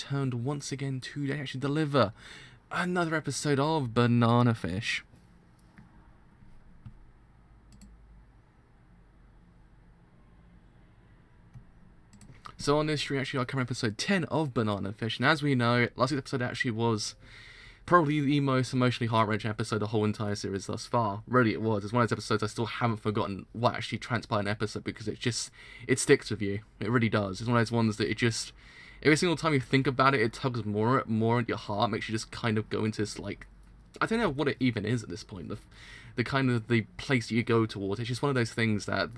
returned once again to actually deliver another episode of Banana Fish. So on this stream, actually, our current episode 10 of Banana Fish, and as we know, last week's episode actually was probably the most emotionally heart-wrenching episode of the whole entire series thus far. Really, it was. It's one of those episodes I still haven't forgotten what actually transpired in an episode, because it sticks with you. It really does. It's one of those ones that every single time you think about it, it tugs more at your heart, makes you just kind of go into this, like, I don't know what it even is at this point. The kind of the place that you go towards. It's just one of those things that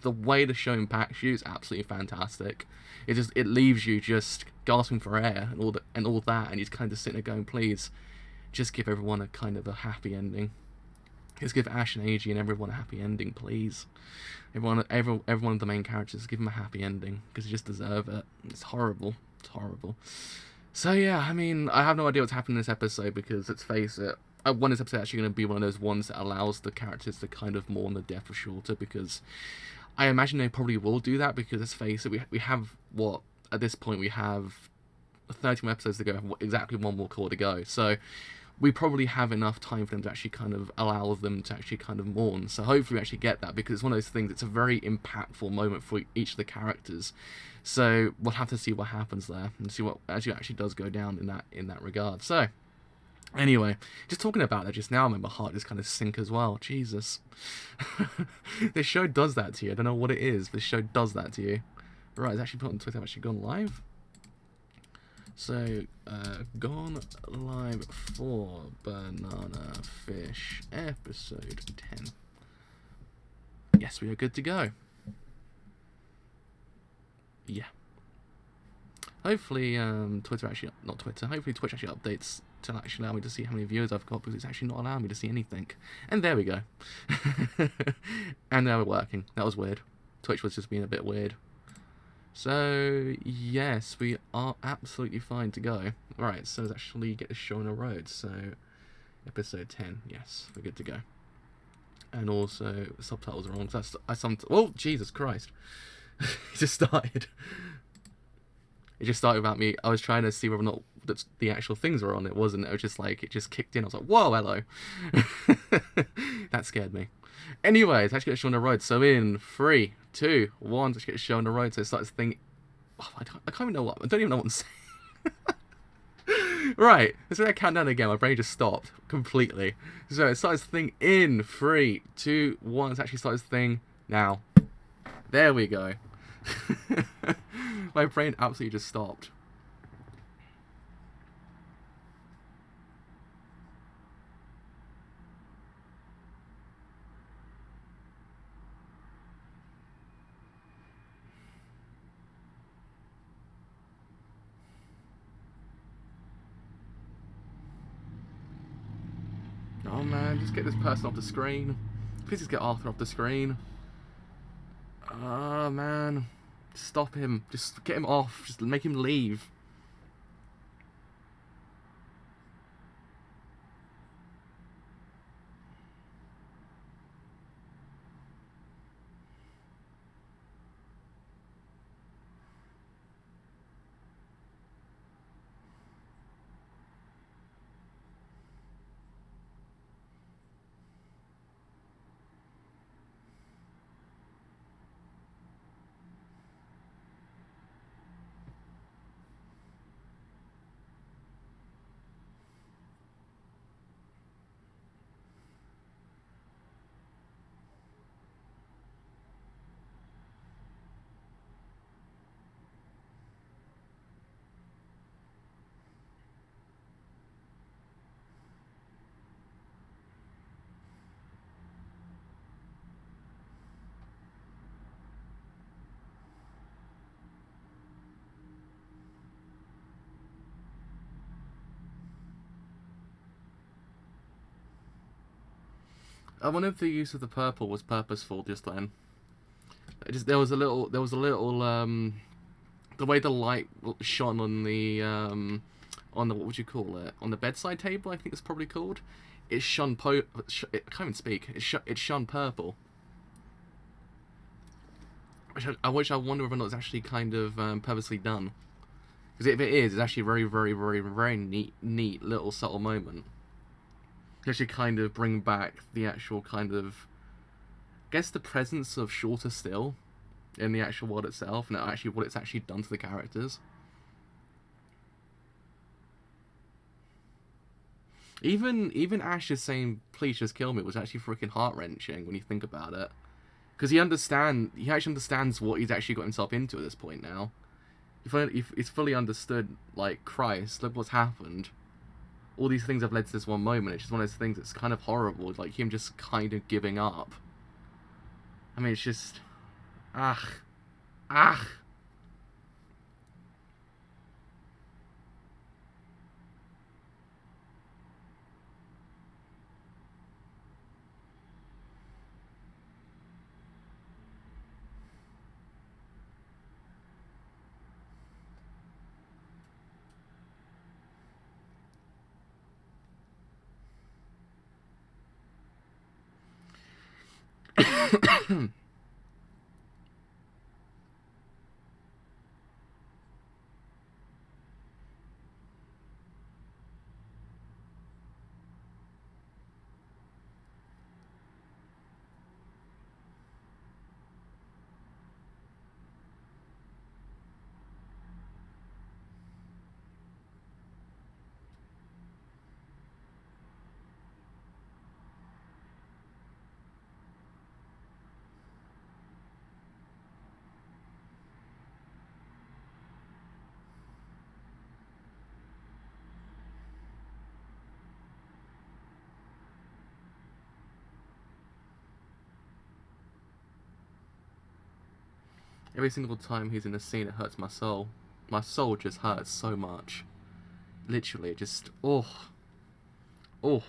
the way the show impacts you is absolutely fantastic. It leaves you just gasping for air and all that, and you're kind of sitting there going, please, just give everyone a kind of a happy ending. Just give Ash and AG and everyone a happy ending, please. Everyone of the main characters, give them a happy ending, because they just deserve it. It's horrible. It's horrible. So yeah, I mean, I have no idea what's happening in this episode, because let's face it, I want this episode actually going to be one of those ones that allows the characters to kind of mourn the death of Shorter, because I imagine they probably will do that, because let's face it, we have, what, at this point we have 30 more episodes to go, exactly one more core to go, so we probably have enough time for them to actually kind of allow them to actually kind of mourn. So hopefully we actually get that, because it's one of those things, it's a very impactful moment for each of the characters. So we'll have to see what happens there, and see what actually does go down in that regard. So anyway, just talking about that just now, my heart just kind of sink as well. Jesus. This show does that to you. I don't know what it is. This show does that to you. Right, it's actually put on Twitter. I've actually gone live. So, gone live for Banana Fish episode 10. Yes, we are good to go. Yeah. Hopefully, Twitch actually updates to actually allow me to see how many viewers I've got, because it's actually not allowing me to see anything. And there we go. And now we're working. That was weird. Twitch was just being a bit weird. So, yes, we are absolutely fine to go. Right, so let's actually get the show on the road. So, episode 10, yes, we're good to go. And also, the subtitles are wrong. Oh, Jesus Christ. It just started. It just started without me. I was trying to see whether or not the actual things were on. It wasn't. It was just like, it just kicked in. I was like, whoa, hello. That scared me. Anyways, let's get the show on the road. So in 3, 2, 1, let's get the show on the road. So it starts thinking, oh, I can't even know I don't even know what I'm saying. Right, let's do that countdown again. My brain just stopped completely. So it starts thing in 3, 2, 1. Let's actually start this thing now. There we go. My brain absolutely just stopped. Oh man, just get this person off the screen. Please just get Arthur off the screen. Oh man. Stop him. Just get him off. Just make him leave. I wonder if the use of the purple was purposeful just then. There was a little, the way the light shone on the, what would you call it? On the bedside table, I think it's probably called. It shone I can't even speak. It shone purple. I wonder whether or not it's actually kind of purposely done. Because if it is, it's actually a very, very, very, very neat little subtle moment. To actually kind of bring back the actual kind of, I guess, the presence of Shorter Still in the actual world itself, and actually what it's actually done to the characters. Even Ash just saying "please just kill me" was actually freaking heart wrenching when you think about it, because he actually understands what he's actually got himself into at this point now. He's fully understood, like, Christ, look what's happened. All these things have led to this one moment. It's just one of those things that's kind of horrible. It's like him just kind of giving up. I mean, it's just, ah, ah. Every single time he's in a scene, it hurts my soul. My soul just hurts so much. Literally, just, oh, oh.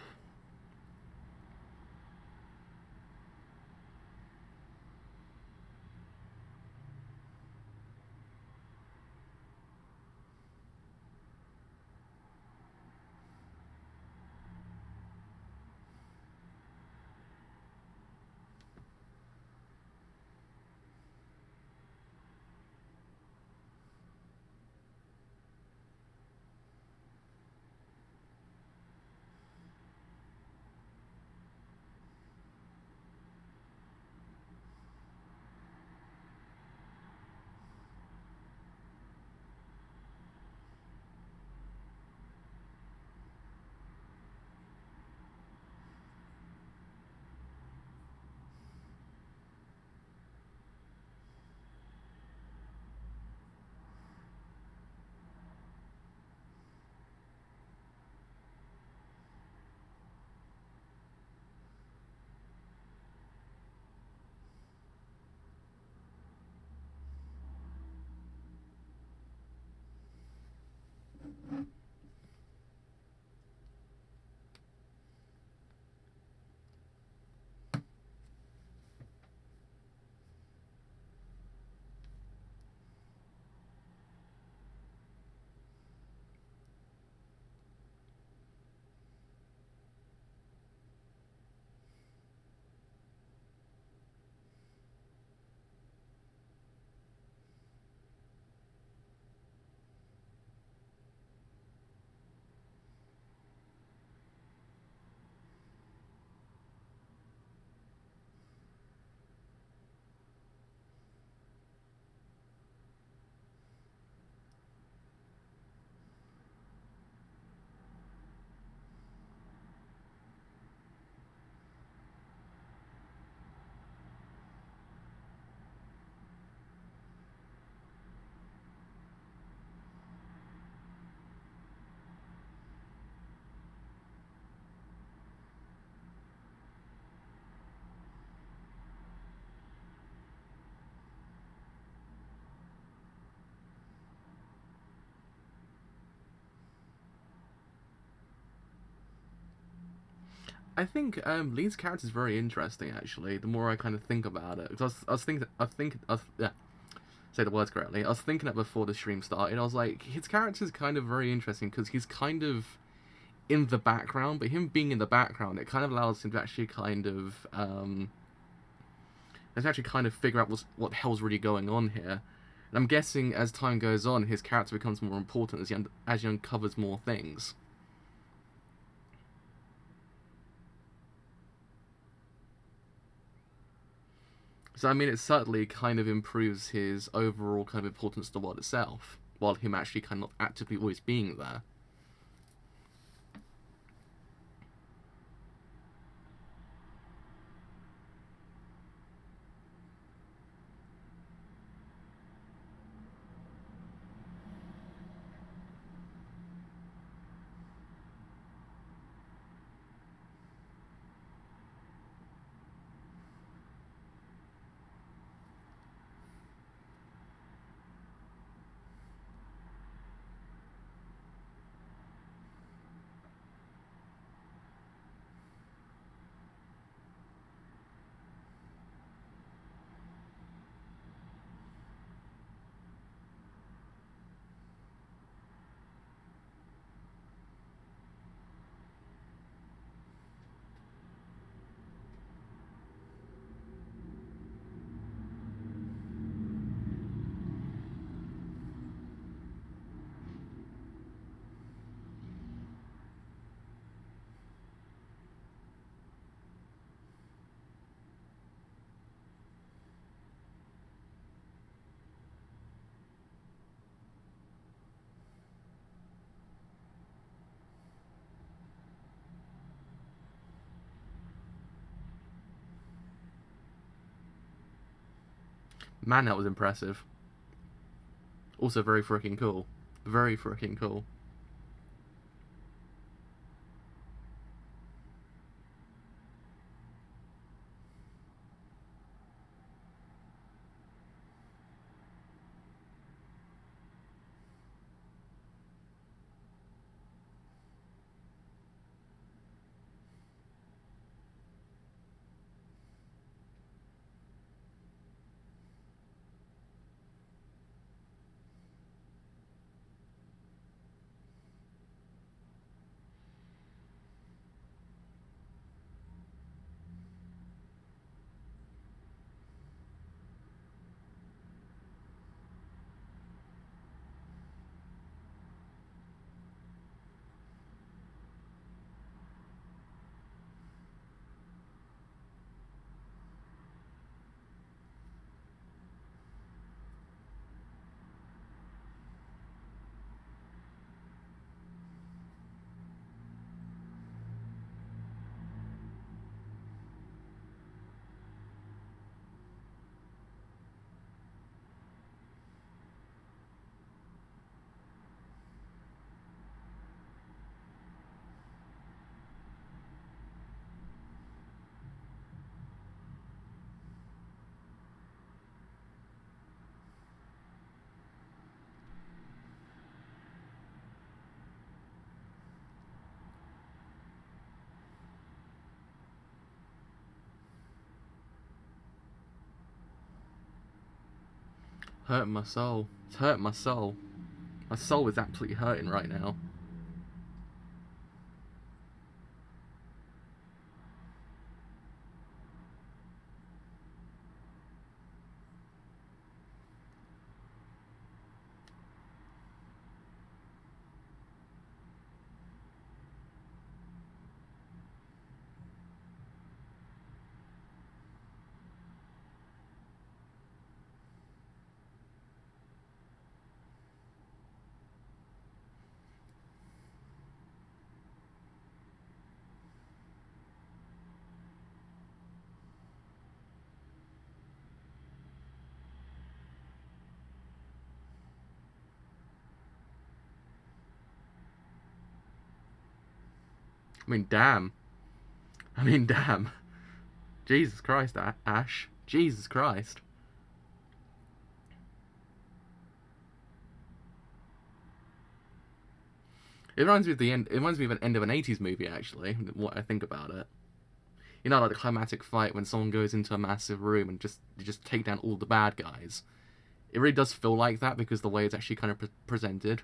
I think Lee's character is very interesting. Actually, the more I kind of think about it, because yeah, say the words correctly. I was thinking it before the stream started. I was like, his character is kind of very interesting because he's kind of in the background, but him being in the background, it kind of allows him to actually kind of let's actually kind of figure out what the hell's really going on here. And I'm guessing as time goes on, his character becomes more important as he uncovers more things. So, I mean, it subtly kind of improves his overall kind of importance to the world itself, while him actually kind of actively always being there. Man, that was impressive. Also very freaking cool. Very freaking cool. Hurting my soul. It's hurting my soul. My soul is absolutely hurting right now. I mean, damn. I mean, damn. Jesus Christ, Ash. Jesus Christ. It reminds me of the end. It reminds me of an end of an '80s movie, actually. What I think about it, you know, like the climatic fight when someone goes into a massive room and just take down all the bad guys. It really does feel like that because the way it's actually kind of presented.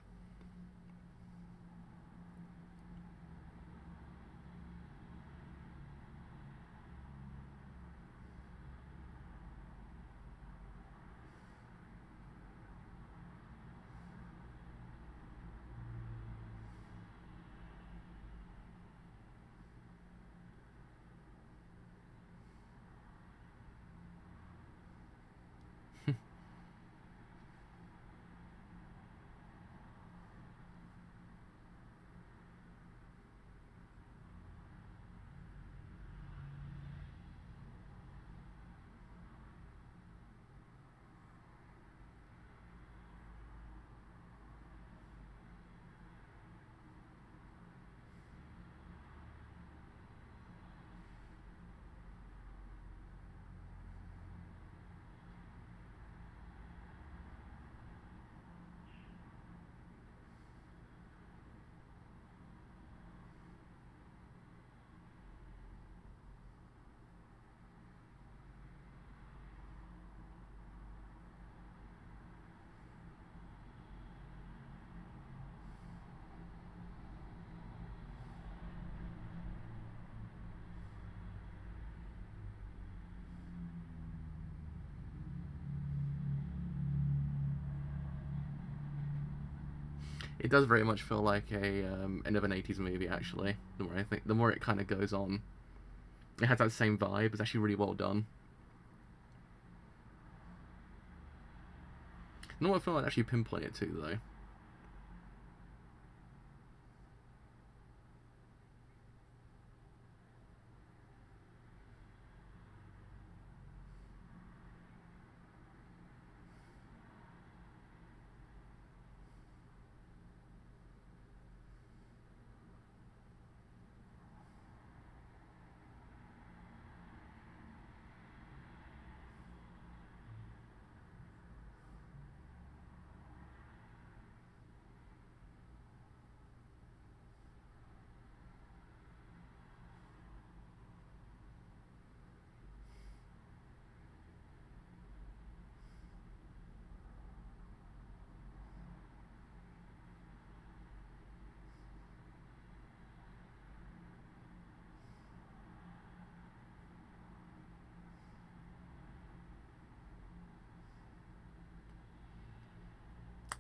It does very much feel like a end of an 80s movie, actually. The more I think, the more it kind of goes on. It has that same vibe. It's actually really well done. You know what I feel like actually pinpoint it to, though?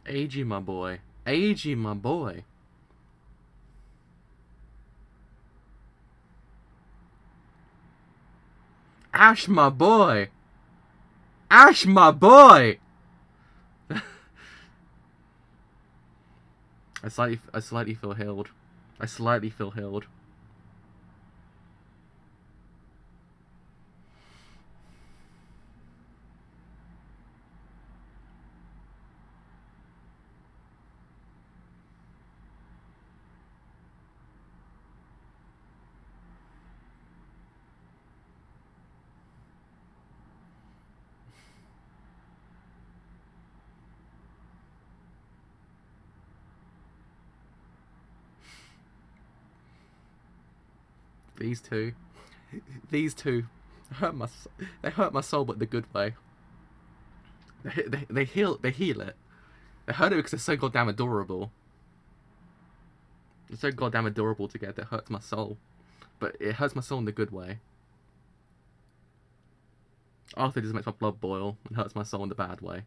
AG, my boy. AG, my boy. Ash, my boy. Ash, my boy. I slightly feel healed. I slightly feel healed. These two they hurt my soul, but the good way. They heal it. They hurt it because they're so goddamn adorable. They're so goddamn adorable together. It hurts my soul, but it hurts my soul in the good way. Arthur just makes my blood boil and hurts my soul in the bad way.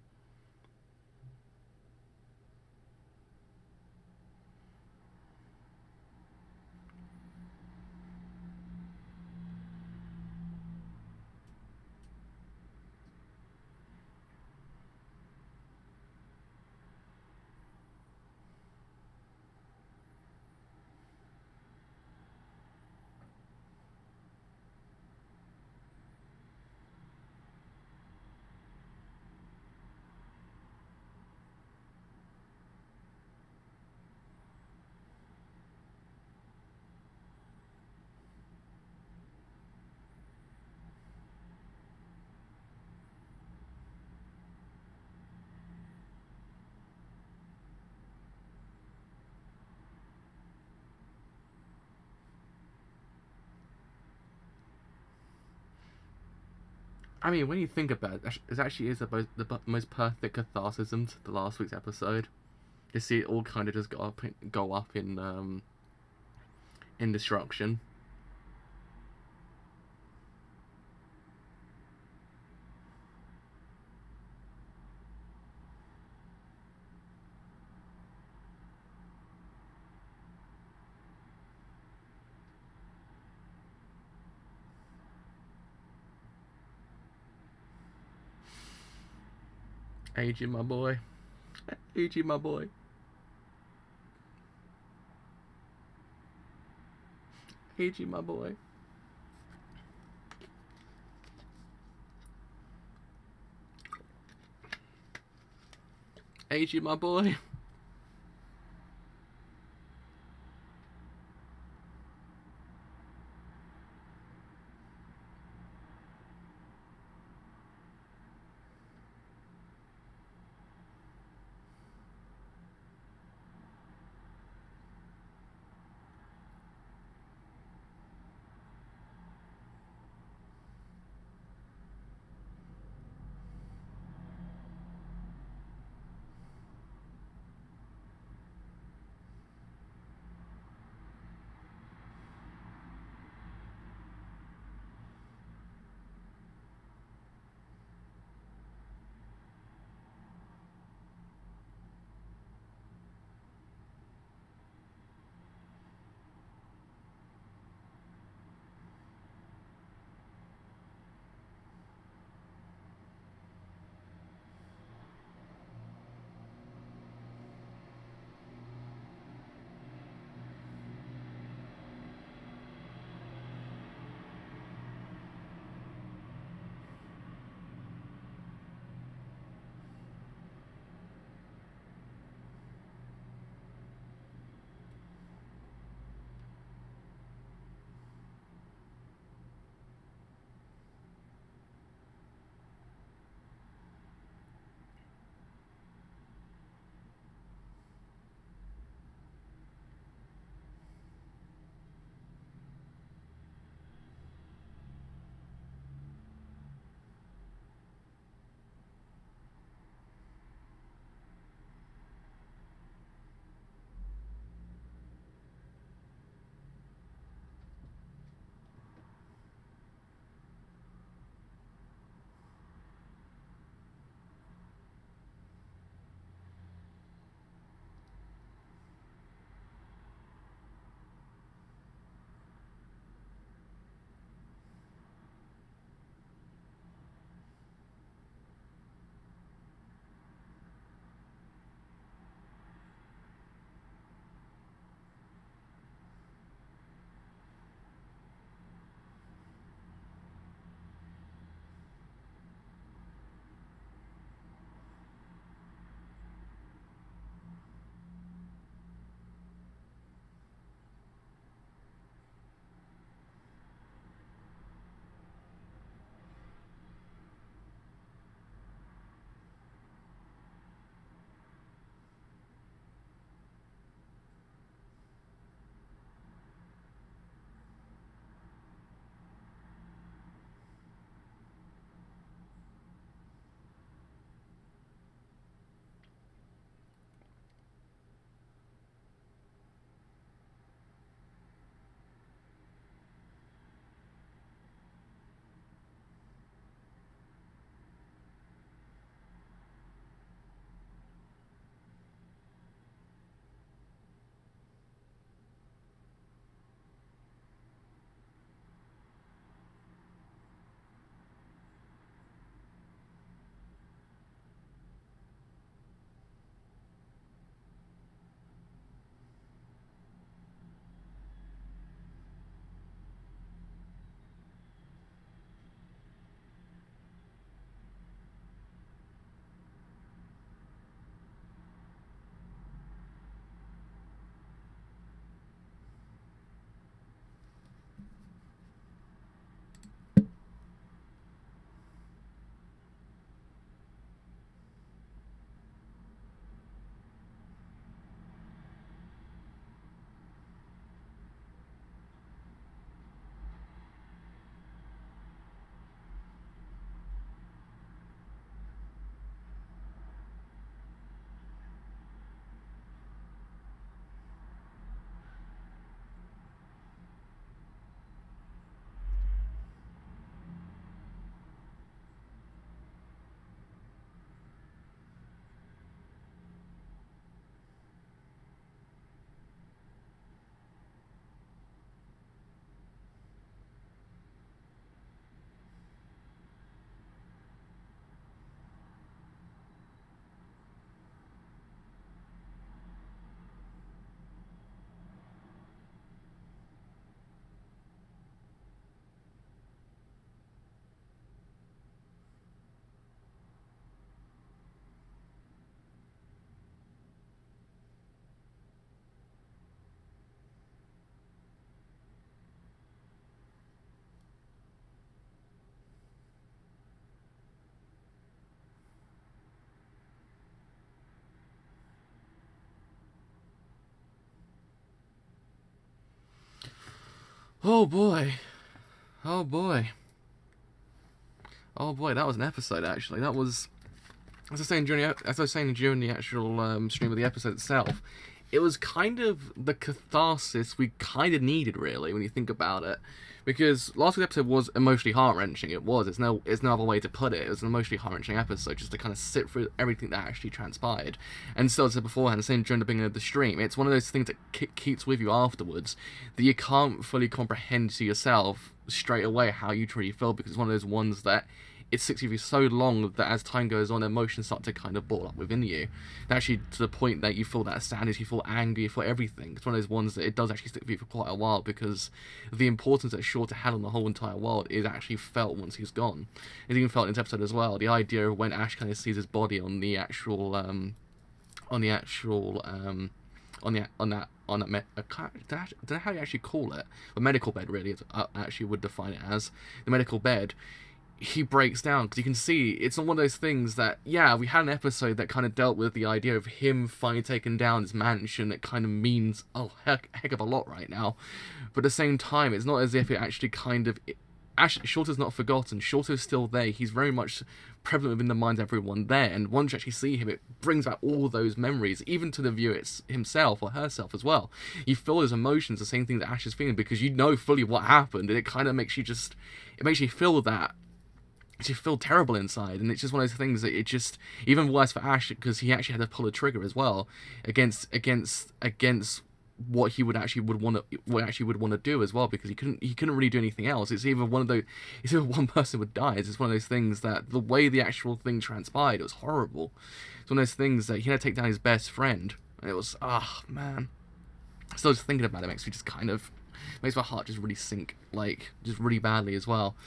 I mean, when you think about it, it actually is the most perfect catharsis to the last week's episode. You see it all kind of just go up in destruction. AG, my boy. AG, my boy. AG, my boy. AG, my boy. Oh boy. Oh boy. Oh boy, that was an episode actually. That was, as I was saying during the actual stream of the episode itself, it was kind of the catharsis we kind of needed, really, when you think about it. Because last week's episode was emotionally heart-wrenching. It was. It's no other way to put it. It was an emotionally heart-wrenching episode, just to kind of sit through everything that actually transpired. And still, as I said beforehand, same during the beginning of the stream, it's one of those things that keeps with you afterwards, that you can't fully comprehend to yourself straight away how you truly feel, because it's one of those ones that it sticks with you so long that as time goes on, emotions start to kind of ball up within you. And actually, to the point that you feel that sadness, you feel angry, you feel everything. It's one of those ones that it does actually stick with you for quite a while, because the importance that Shorter had on the whole entire world is actually felt once he's gone. It's even felt in this episode as well. The idea of when Ash kind of sees his body on that I don't know how you actually call it, a medical bed, really. I actually would define it as the medical bed. He breaks down, because you can see it's not one of those things that, yeah, we had an episode that kind of dealt with the idea of him finally taking down his mansion. It kind of means a heck of a lot right now, but at the same time, it's not as if it actually kind of, Shorter's not forgotten. Shorter's still there. He's very much prevalent within the minds of everyone there, and once you actually see him, it brings back all those memories, even to the viewer himself or herself as well. You feel his emotions, the same thing that Ash is feeling, because you know fully what happened, and it kind of makes you feel that. You feel terrible inside, and it's just one of those things that it just, even worse for Ash, because he actually had to pull a trigger as well against what he would want to do as well, because he couldn't really do anything else. It's either one person would die. It's one of those things that the way the actual thing transpired, it was horrible. It's one of those things that he had to take down his best friend, and it was, man. Still just thinking about it makes my heart just really sink, like, just really badly as well.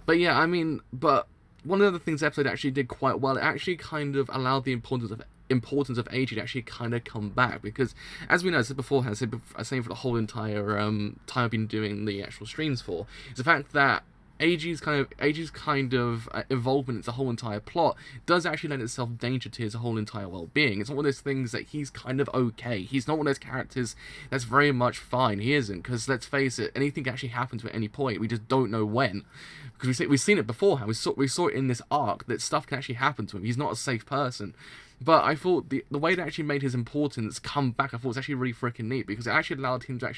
But yeah, I mean, but one of the things the episode actually did quite well, it actually kind of allowed the importance of AG to actually kind of come back, because as we know, I said beforehand, I say for the whole entire time I've been doing the actual streams for, is the fact that AG's kind of involvement into the whole entire plot does actually lend itself danger to his whole entire well-being. It's not one of those things that he's kind of okay. He's not one of those characters that's very much fine. He isn't, because let's face it, anything can actually happen to at any point. We just don't know when. Because we've seen it beforehand. We saw it in this arc that stuff can actually happen to him. He's not a safe person. But I thought the way that actually made his importance come back, I thought was actually really freaking neat, because it actually allowed him to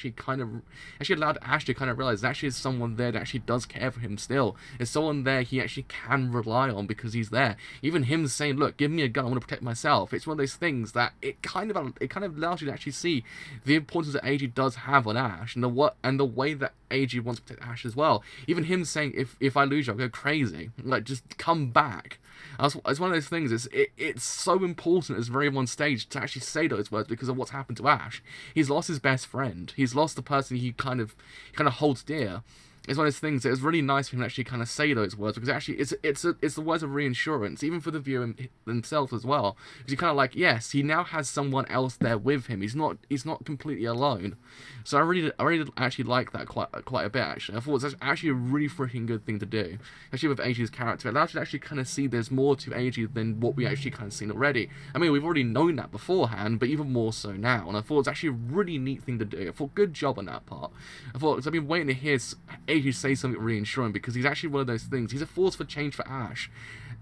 allowed Ash to kind of realize there actually is someone there that actually does care for him still. There's someone there he actually can rely on, because he's there. Even him saying, look, give me a gun, I want to protect myself. It's one of those things that it kind of allows you to actually see the importance that AG does have on Ash, and the way that AG wants to protect Ash as well. Even him saying, if I lose you, I'll go crazy. Like, just come back. It's one of those things. It's so important at this very one stage to actually say those words, because of what's happened to Ash. He's lost his best friend. He's lost the person he kind of holds dear. It's one of those things that it's really nice for him to actually kind of say those words, because actually it's the words of reassurance, even for the viewer himself as well. Because you're kind of like, yes, he now has someone else there with him. He's not completely alone. So I really actually like that quite a bit. Actually, I thought it was actually a really freaking good thing to do, especially with AG's character. It allows you to actually kind of see there's more to AG than what we actually kind of seen already. I mean, we've already known that beforehand, but even more so now. And I thought it was actually a really neat thing to do. I thought good job on that part. I thought, because I've been waiting to hear AG say something reassuring, because he's actually one of those things. He's a force for change for Ash,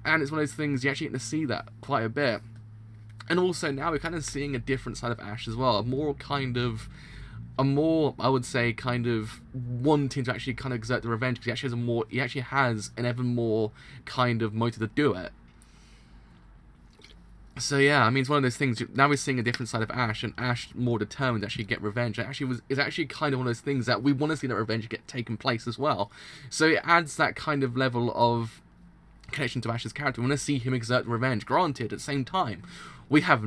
and it's one of those things you actually get to see that quite a bit. And also now we're kind of seeing a different side of Ash as well, a more, I would say, kind of wanting to actually kind of exert the revenge, because he actually has an ever more kind of motive to do it. So yeah, I mean, it's one of those things. Now we're seeing a different side of Ash, and Ash more determined to actually get revenge. It's actually kind of one of those things that we want to see that revenge get taken place as well. So it adds that kind of level of connection to Ash's character. We want to see him exert revenge. Granted, at the same time, we have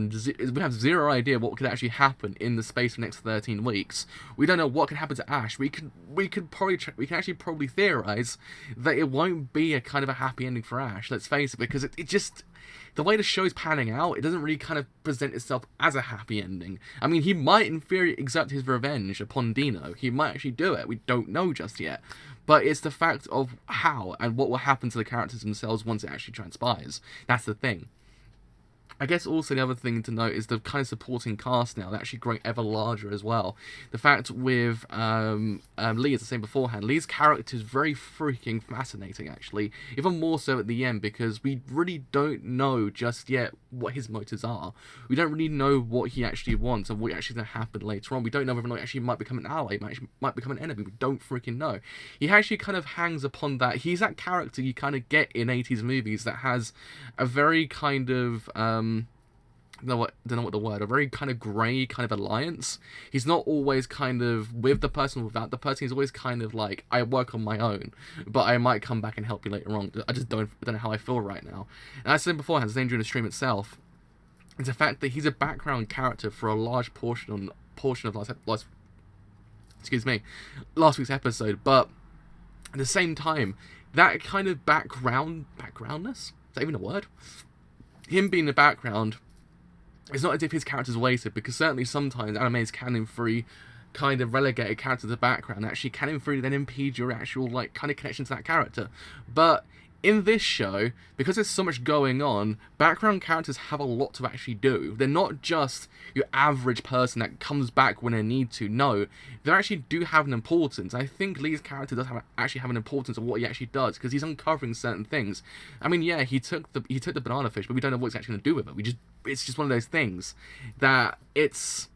zero idea what could actually happen in the space of the next 13 weeks. We don't know what could happen to Ash. We can actually probably theorize that it won't be a kind of a happy ending for Ash. Let's face it, because it just, the way the show's panning out, it doesn't really kind of present itself as a happy ending. I mean, he might in theory exert his revenge upon Dino. He might actually do it. We don't know just yet. But it's the fact of how and what will happen to the characters themselves once it actually transpires. That's the thing. I guess also the other thing to note is the kind of supporting cast now. They're actually growing ever larger as well. The fact with Lee, as I said beforehand, Lee's character is very freaking fascinating, actually. Even more so at the end, because we really don't know just yet what his motives are. We don't really know what he actually wants and what actually going to happen later on. We don't know whether or not he actually might become an ally, might become an enemy. We don't freaking know. He actually kind of hangs upon that. He's that character you kind of get in 80s movies that has a very kind of don't know what the word, a very kind of grey kind of alliance. He's not always kind of with the person or without the person. He's always kind of like, I work on my own, but I might come back and help you later on. I just don't know how I feel right now. And as I said beforehand, the during the stream itself, it's the fact that he's a background character for a large portion of last week's episode, but at the same time, that kind of backgroundness, is that even a word? Him being in the background, it's not as if his character's wasted, because certainly sometimes animes can in free kind of relegate a character to the background, actually can in free then impede your actual like kind of connection to that character. But in this show, because there's so much going on, background characters have a lot to actually do. They're not just your average person that comes back when they need to. No, they actually do have an importance. I think Lee's character does actually have an importance of what he actually does, because he's uncovering certain things. I mean, yeah, he took the banana fish, but we don't know what he's actually going to do with it. It's just one of those things that it's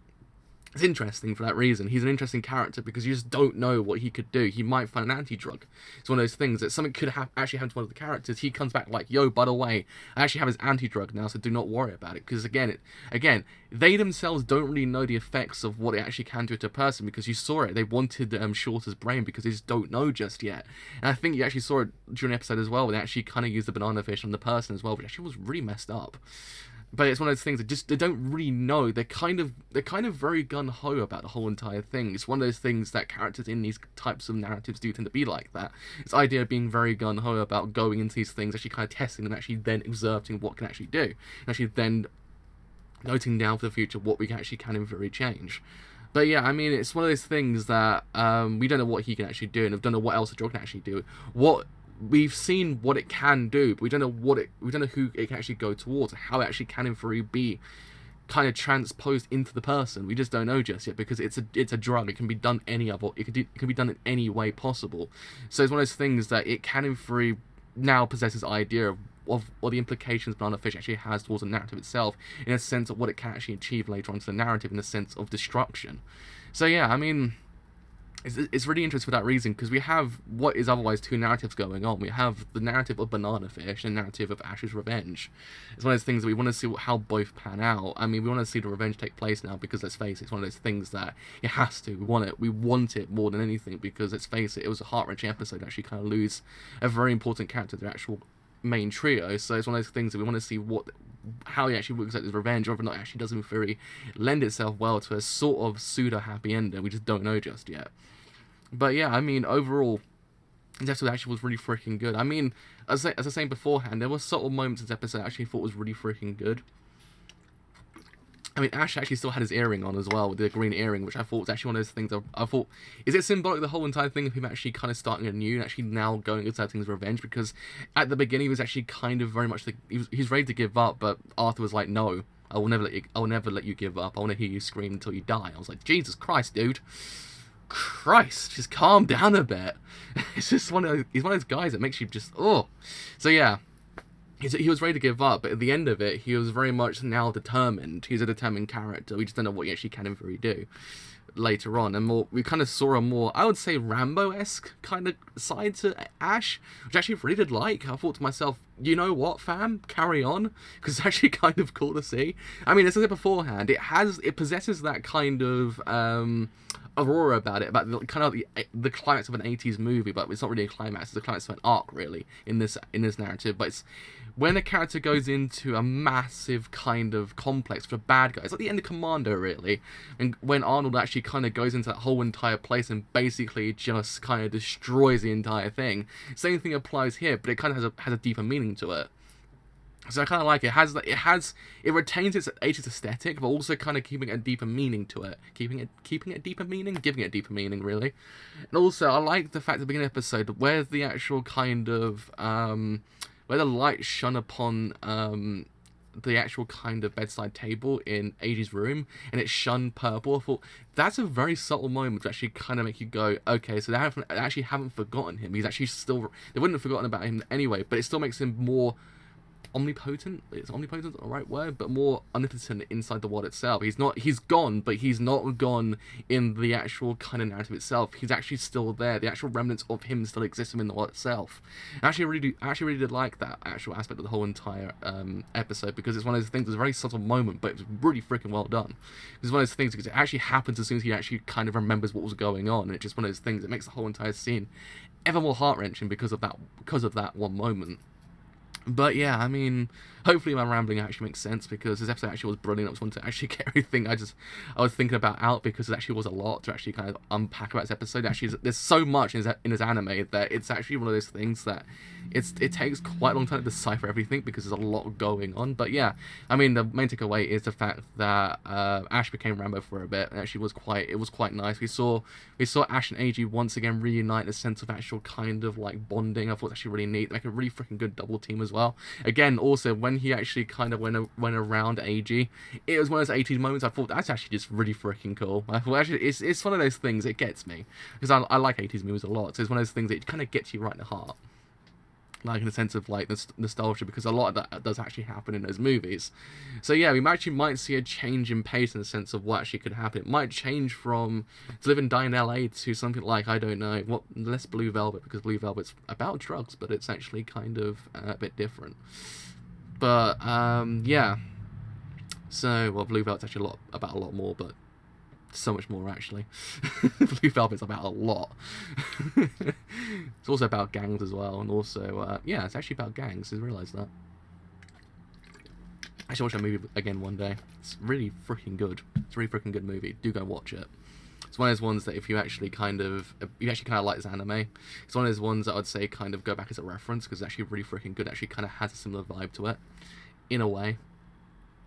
interesting for that reason. He's an interesting character because you just don't know what he could do. He might find an anti-drug. It's one of those things that something could actually happen to one of the characters. He comes back like, yo, by the way, I actually have his anti-drug now, so do not worry about it. Because again, they themselves don't really know the effects of what it actually can do to a person, because you saw it. They wanted Shorter's brain because they just don't know just yet. And I think you actually saw it during the episode as well, where they actually kind of used the banana fish on the person as well, which actually was really messed up. But it's one of those things that they don't really know. They're kind of very gun-ho about the whole entire thing. It's one of those things that characters in these types of narratives do tend to be like that. It's the idea of being very gun-ho about going into these things, actually kind of testing them, actually then exerting what can actually do. And actually then noting down for the future what we actually can in theory change. But yeah, I mean, it's one of those things that we don't know what he can actually do, and we don't know what else the drug can actually do. We've seen what it can do, but we don't know who it can actually go towards, how it actually can in theory be kind of transposed into the person. We just don't know just yet, because it's a drug. It can be done it can be done in any way possible. So it's one of those things that it can in theory now possess this idea of what the implications banana fish actually has towards the narrative itself, in a sense of what it can actually achieve later on to the narrative, in the sense of destruction. So yeah, I mean, it's really interesting for that reason, because we have what is otherwise two narratives going on. We have the narrative of Banana Fish and the narrative of Ash's revenge. It's one of those things that we want to see how both pan out. I mean, we want to see the revenge take place now, because let's face it, it's one of those things that it has to. We want it more than anything, because let's face it, it was a heart-wrenching episode to actually kind of lose a very important character to the actual main trio. So it's one of those things that we want to see how he actually works out his revenge, or whether or not it actually does in theory lend itself well to a sort of pseudo happy ending. We just don't know just yet. But yeah, I mean, overall, this episode actually was really freaking good. I mean, as I was saying beforehand, there were subtle moments in this episode I actually thought was really freaking good. I mean, Ash actually still had his earring on as well, with the green earring, which I thought was actually one of those things I thought, is it symbolic of the whole entire thing of him actually kind of starting anew and actually now going and exerting his revenge? Because at the beginning he was actually kind of very much he's ready to give up, but Arthur was like, no, I will never let you give up. I want to hear you scream until you die. I was like, Jesus Christ, dude. Christ, just calm down a bit. It's just he's one of those guys that makes you just, oh. So yeah, he was ready to give up, but at the end of it, he was very much now determined. He's a determined character. We just don't know what he actually can and really do later on. And we kind of saw a more, I would say, Rambo-esque kind of side to Ash, which I actually really did like. I thought to myself, you know what, fam, carry on, because it's actually kind of cool to see. I mean, as I said beforehand, it possesses that kind of aurora about it, about the climax of an 80s movie, but it's not really a climax, it's the climax of an arc, really, in this narrative. But it's when a character goes into a massive kind of complex for bad guys, like the end of Commando, really, and when Arnold actually kind of goes into that whole entire place and basically just kind of destroys the entire thing. Same thing applies here, but it kind of has a deeper meaning to it. So I kind of like it. It retains its 80s aesthetic, but also kind of keeping a deeper meaning to it. Keeping it deeper meaning? Giving it deeper meaning, really. And also, I like the fact at the beginning of the episode, where the actual kind of, where the light shone upon, the actual kind of bedside table in Eiji's room, and it shone purple. I thought that's a very subtle moment to actually kind of make you go, okay, so they actually haven't forgotten him. He's actually still, they wouldn't have forgotten about him anyway, but it still makes him more omnipotent. Is omnipotent the right word? But more omnipotent inside the world itself. He's gone, but he's not gone in the actual kind of narrative itself. He's actually still there. The actual remnants of him still exist in the world itself. And I actually really did like that actual aspect of the whole entire episode, because it's one of those things. It's a very subtle moment, but it's really freaking well done. It's one of those things because it actually happens as soon as he actually kind of remembers what was going on, and it's just one of those things that makes the whole entire scene ever more heart-wrenching because of that one moment. But yeah, I mean, hopefully my rambling actually makes sense, because this episode actually was brilliant. I just wanted to actually get everything I was thinking about out, because it actually was a lot to actually kind of unpack about this episode. Actually, there's so much in this anime that it's actually one of those things that it takes quite a long time to decipher everything, because there's a lot going on. But yeah, I mean, the main takeaway is the fact that Ash became Rambo for a bit, and actually it was quite nice. We saw Ash and Eiji once again reunite in a sense of actual kind of like bonding. I thought it was actually really neat. They make a really freaking good double team as well. Again, also when he actually kind of went around Eiji, it was one of those 80s moments. I thought that's actually just really freaking cool. I thought actually it's one of those things, it gets me, because I like 80s movies a lot. So it's one of those things that kind of gets you right in the heart, like in the sense of like nostalgia, because a lot of that does actually happen in those movies. So yeah, we actually might see a change in pace in the sense of what actually could happen. It might change from To Live and Die in LA to something like, I don't know, what, less Blue Velvet, because Blue Velvet's about drugs, but it's actually kind of a bit different. But yeah, so well, Blue Velvet's actually about a lot more, but so much more actually. Blue Velvet's about a lot. It's also about gangs as well, and also yeah, it's actually about gangs. I didn't realise that. I should watch that movie again one day. It's really freaking good. It's a really freaking good movie. Do go watch it. It's one of those ones that if you actually kind of like this anime, it's one of those ones that I would say kind of go back as a reference, because it's actually really freaking good. It actually kind of has a similar vibe to it, in a way.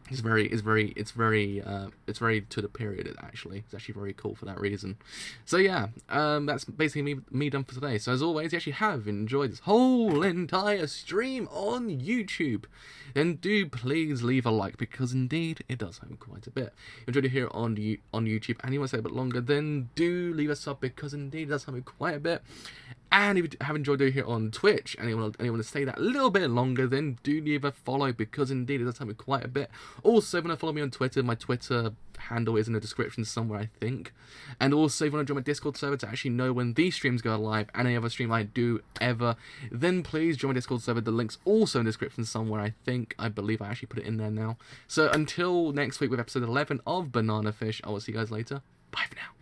It's very to the period. Actually, it's actually very cool for that reason. So yeah, that's basically me done for today. So as always, you actually have enjoyed this whole entire stream on YouTube, then do please leave a like, because indeed it does help quite a bit. If you enjoyed it here on YouTube and you want to stay a bit longer, then do leave a sub, because indeed it does help quite a bit. And if you have enjoyed it here on Twitch and you want to stay that little bit longer, then do leave a follow, because indeed it does help me quite a bit. Also, if you want to follow me on Twitter, my Twitter handle is in the description somewhere, I think. And also, if you want to join my Discord server to actually know when these streams go live and any other stream I do ever, then please join my Discord server. The link's also in the description somewhere, I think. I believe I actually put it in there now. So until next week with episode 11 of Banana Fish, I will see you guys later. Bye for now.